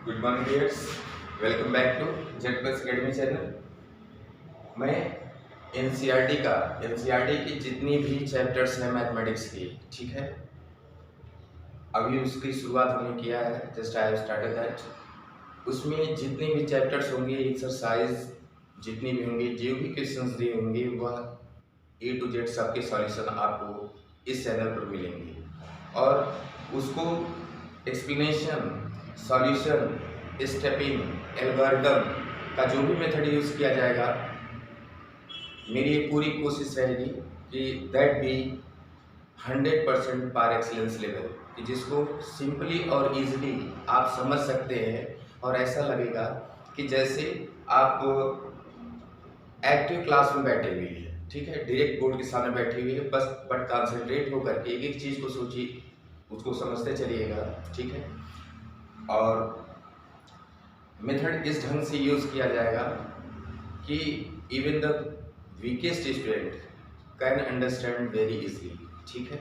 Good morning dears, welcome back to Z plus academy channel. मैं NCERT की जितनी भी चैप्टर्स हैं मैथमेटिक्स की, ठीक है, अभी उसकी शुरुआत हमने किया है। Just I have started that. उसमें जितने भी चैप्टर्स होंगे, एक्सरसाइज जितनी भी होंगी, जो भी क्वेश्चंस दिए होंगे, वह ए टू जेड सबके सॉल्यूशन आपको इस चैनल पर मिलेंगे। और उसको एक्सप्लेनेशन, सॉल्यूशन, स्टेपिंग, एल्गोरिदम का जो भी मेथड यूज़ किया जाएगा, मेरी ये पूरी कोशिश रहेगी कि that be 100% par excellence level, कि जिसको सिंपली और इजीली आप समझ सकते हैं और ऐसा लगेगा कि जैसे आप एक्टिव क्लास में बैठे हुए हैं, ठीक है, डायरेक्ट बोर्ड के सामने बैठे हुए हैं, बस बट कंसंट्रेट होकर के एक एक चीज़ को सोचिए, उसको समझते चलिएगा, ठीक है। और मेथड इस ढंग से यूज़ किया जाएगा कि even the weakest student can understand very easily, ठीक है।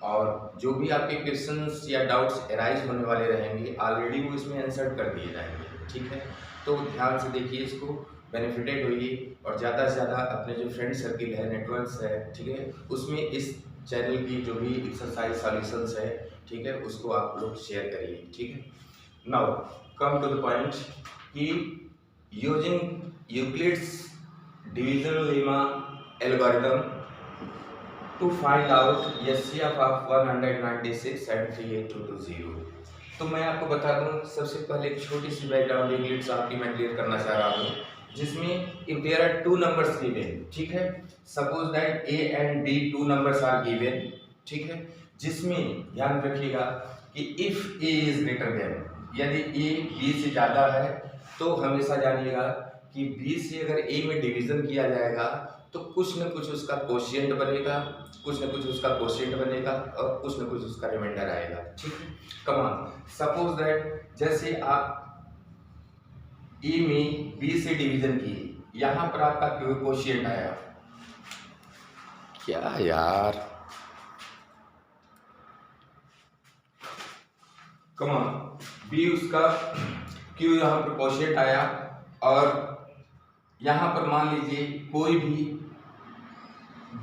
और जो भी आपके क्वेश्चंस या डाउट्स अराइज होने वाले रहेंगे, ऑलरेडी वो इसमें आंसर कर दिए जाएंगे, ठीक है। तो ध्यान से देखिए, इसको बेनिफिटेड होइए और ज़्यादा से ज़्यादा अपने जो फ्रेंड सर्किल है, नेटवर्क्स है, ठीक है, उसमें इस चैनल की जो भी एक्सरसाइज सॉल्यूशंस है, ठीक है, उसको आप लोग शेयर करिए, ठीक है। Now come to the point कि using Euclid's division lemma algorithm to find out HCF of 196 and 38220। तो मैं आपको बता दूं, सबसे पहले एक छोटी सी बैकग्राउंड यूक्लिड्स आपकी मैं क्लियर करना चाह रहा हूँ, जिसमें if there are two numbers given, ठीक है, suppose that a and b two numbers are given, ठीक है, जिसमें ध्यान रखिएगा कि if a is greater than, यदि ए बी से ज़्यादा है, तो हमेशा जानिएगा कि बी से अगर ए में डिवीज़न किया जाएगा तो कुछ न कुछ उसका कोशिएंट बनेगा, कुछ न कुछ उसका कोशिएंट बनेगा और कुछ न कुछ उसका रिमाइंडर आएगा, ठीक है। कमान सपोज दैट जैसे आप ए में बी से डिवीज़न किए, यहाँ पर आपका कोशिएंट आया, क्या यार, कमान बी उसका क्यू यहाँ पर कोशिएंट आया और यहाँ पर मान लीजिए कोई भी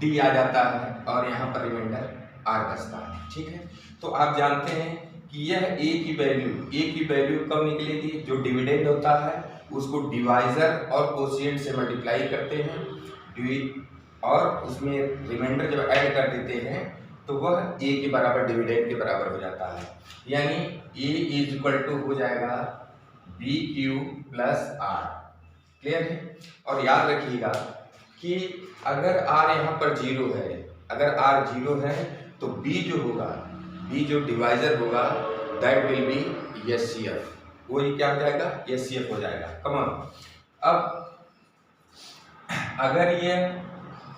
डी आ जाता है और यहाँ पर रिमाइंडर आर बचता है, ठीक है। तो आप जानते हैं कि यह ए की वैल्यू कब निकलेगी, जो डिविडेंड होता है उसको डिवाइजर और कोशिएंट से मल्टीप्लाई करते हैं और उसमें रिमाइंडर जब ऐड कर देते हैं तो वह ए के बराबर, डिविडेंड के बराबर हो जाता है। यानी ए इज इक्वल टू हो जाएगा b q plus r. Clear है। और याद रखिएगा कि अगर r यहाँ पर जीरो है, अगर r जीरो है तो b जो होगा, b जो डिवाइजर होगा, दैट विल बी एचसीएफ, वो ही क्या हो जाएगा, एचसीएफ हो जाएगा। कमान अब अगर ये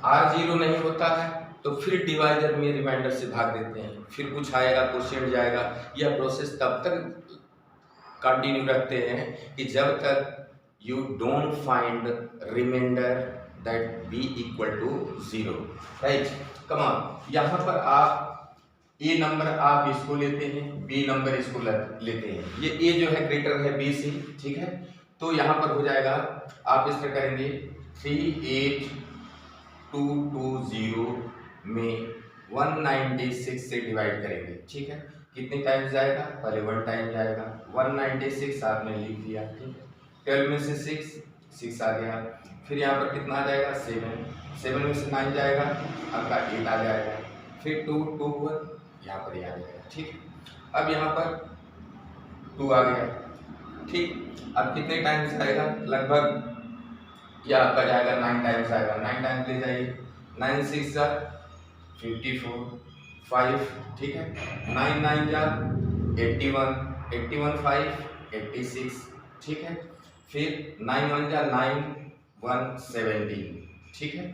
r जीरो नहीं होता है तो फिर डिवाइजर में रिमाइंडर से भाग देते हैं, फिर कुछ आएगा, क्वोशिएंट जाएगा। यह प्रोसेस तब तक कंटिन्यू रखते हैं कि जब तक you don't find remainder that b equal to 0, right? come on, यहाँ पर आप a नंबर आप इसको लेते हैं, b नंबर इसको लेते हैं, ये a जो है ग्रेटर है b से, ठीक है। तो यहाँ पर हो जाएगा, आप इस तरह करेंगे 38220 में 196 से डिवाइड करेंगे, ठीक है। कितने टाइम्स जाएगा, पहले 1 टाइम जाएगा, 196 आपने लिख दिया, ठीक है। 12 में से 6 आ गया, फिर यहाँ पर कितना आ जाएगा, 7 में से 9 जाएगा, आपका 8 आ जाएगा, फिर 2 यहाँ पर आ जाएगा, ठीक। अब यहाँ पर 2 आ गया, ठीक। अब कितने टाइम्स आएगा, लगभग यह आपका जाएगा 9 टाइम्स आएगा, 9 टाइम्स ले जाइए, 9 6 जा 54, 5, ठीक है, 9 9 जा 81 5 86, ठीक है। फिर 9 1 जा 9 1 17, ठीक है।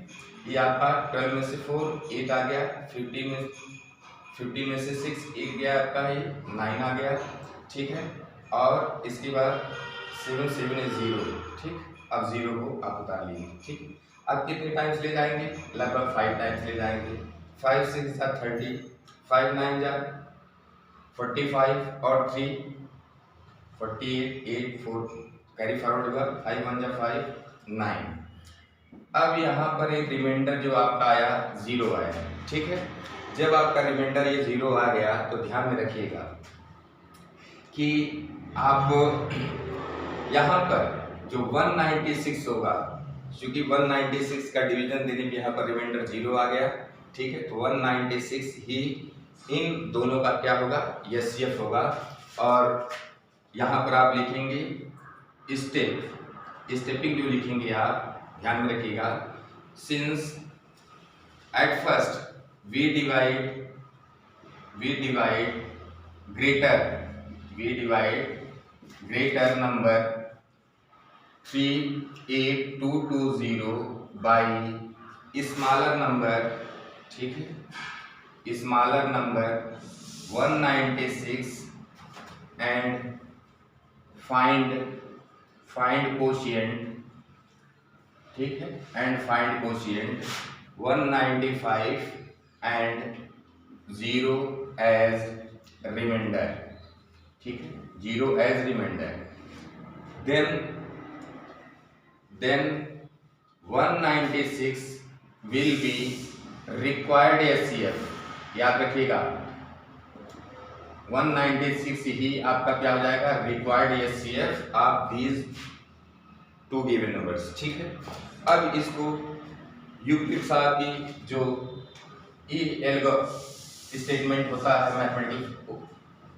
ये आपका 12 में से 4 8 आ गया, 50 में से 6 1 गया, आपका ये 9 आ गया, ठीक है। और इसके बाद 7 7 है 0, ठीक। अब 0 को आप उतार लीजिए, ठीक। अब कितने टाइम्स ले जाएंगे, लगभग 5 टाइम्स ले जाएंगे, 5 6 जा 30, 5 9 जा 45 और 3 48 8 4 कैरी फॉरवर्ड हुआ, 5 1 जा 5 9। अब यहाँ पर एक रिमाइंडर जो आपका आया 0 आया, ठीक है। जब आपका रिमाइंडर ये 0 आ गया तो ध्यान में रखिएगा कि आप यहाँ पर जो 196 होगा, क्योंकि 196 का डिवीजन देने पे यहाँ पर रिमाइंडर 0 आ गया, ठीक है। तो 196 ही इन दोनों का क्या होगा, एचसीएफ होगा। और यहाँ पर आप लिखेंगे स्टेपिंग जो लिखेंगे आप ध्यान में रखिएगा, since at first we divide greater number 38220 by smaller number, ठीक है, smaller number 196 and find quotient, ठीक है, and find quotient 195 and 0 as remainder, ठीक है, 0 as remainder. Then 196 will be required HCF, याद रखिएगा 196 ही आपका क्या हो जाएगा, required HCF of these two given numbers, ठीक है। अब इसको यूक्लिड साहब की जो एल्गो स्टेटमेंट होता है mathematics,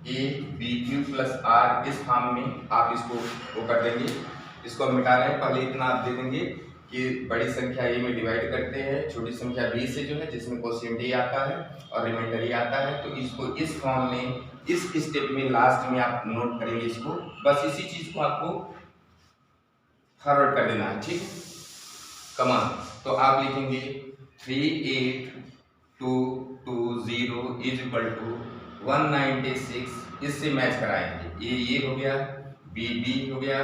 a b q plus r, इस फॉर्म में आप इसको वो कर देंगे। इसको हम मिटा रहे हैं, पहले इतना आप दे देंगे कि बड़ी संख्या ए में डिवाइड करते हैं छोटी संख्या बी से, जो है जिसमें कोशिएंट ए आता है और रिमाइंडर ए आता है। तो इसको इस फॉर्म में, इस स्टेप में लास्ट में आप नोट करेंगे इसको, बस इसी चीज को आपको फॉरवर्ड कर देना है, ठीक है। कमान तो आप लिखेंगे 38220 इज इक्वल टू 196, इससे मैच कराएंगे, ये हो गया, बी हो गया।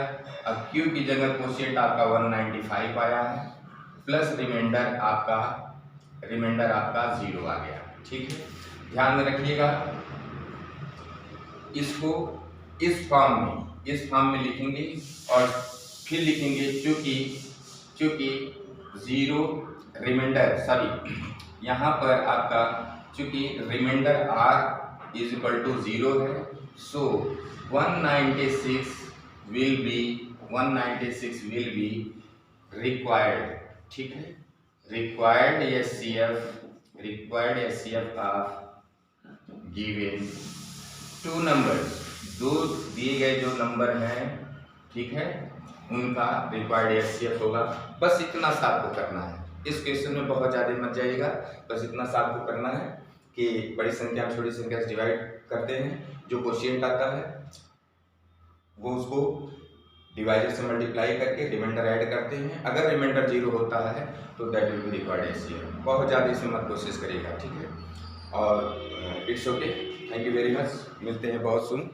अब क्यू की जगह कोशिएंट आपका 195 आया है, प्लस रिमाइंडर आपका 0 आ गया, ठीक है। ध्यान में रखिएगा, इसको इस फॉर्म में लिखेंगे और फिर लिखेंगे चूंकि 0 रिमाइंडर, सॉरी यहाँ पर आपका चूंकि remainder r is equal to 0 है, सो 196 विल बी रिक्वायर्ड, ठीक है, required HCF of given two numbers, दो दिए गए जो नंबर हैं, ठीक है, उनका रिक्वायर्ड एचसीएफ होगा। बस इतना सा आपको करना है, इस क्वेश्चन में बहुत ज़्यादा मत जाइएगा, बस इतना सा आपको करना है कि बड़ी संख्या में छोटी संख्या से डिवाइड करते हैं, जो कोशिएंट आता है वो उसको डिवाइडर से मल्टीप्लाई करके रिमाइंडर ऐड करते हैं। अगर रिमाइंडर 0 होता है तो that will be required HCF. बहुत ज़्यादा इसमें मत कोशिश करिएगा, ठीक है। और it's okay, thank you very much, मिलते हैं बहुत सुन।